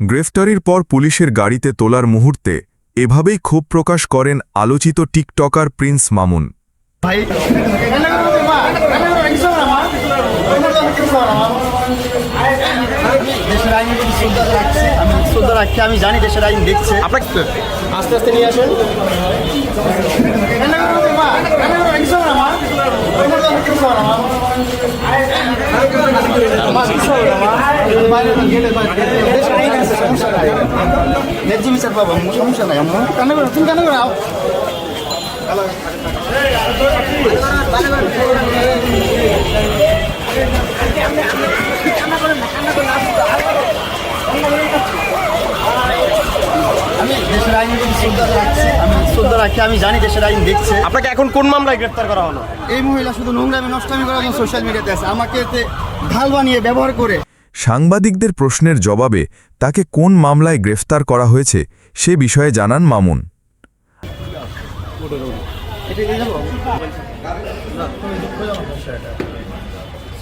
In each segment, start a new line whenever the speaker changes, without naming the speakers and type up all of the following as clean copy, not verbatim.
গ্রেফতারির পর পুলিশের গাড়িতে তোলার মুহূর্তে এভাবেই ক্ষোভ প্রকাশ করেন আলোচিত টিকটকার প্রিন্স মামুন।
ভাই দেশের আইনের প্রতি শ্রদ্ধা রাখছি, আমি জানি দেশের আইন দেখছে।
আপনাকে আস্তে আস্তে নিয়ে আসেন।
ন্যায্য বিচার পাবো, সমস্যা নাই। কান্না করো, তুমি কান্না করো। আমি দেশের আইনের প্রতি শ্রদ্ধা রাখছি, আমি জানি দেশের আইন দেখছে।
আপনাকে এখন কোন মামলায় গ্রেফতার করা হলো?
এই মহিলা শুধু নোংরামি নষ্টামি করার জন্য সোশ্যাল মিডিয়াতে আছে, আমাকে এতে ঢাল বানিয়ে ব্যবহার করে।
সাংবাদিকদের প্রশ্নের জবাবে তাকে কোন মামলায় গ্রেফতার করা হয়েছে সে বিষয়ে জানান মামুন।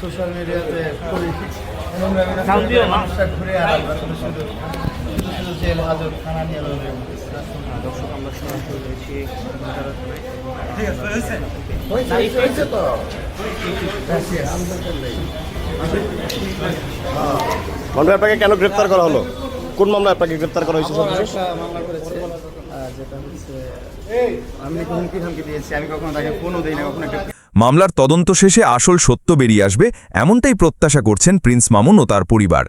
সোশ্যাল মিডিয়াতে ঘুরে জেল হাজত থানা নিয়ে
মন্ডল আপনাকে কেন গ্রেফতার করা হলো? কোন মামলায় আপনাকে গ্রেফতার করা হয়েছে?
মামলা করেছে, যেটা হচ্ছে আমি হুমকি ধামকি দিয়েছি, আমি কখনো তাকে ফোনও দিই না, কখনো একটা।
মামলার তদন্ত শেষে আসল সত্য বেরিয়ে আসবে এমনটাই প্রত্যাশা করছেন প্রিন্স মামুন ও তার পরিবার।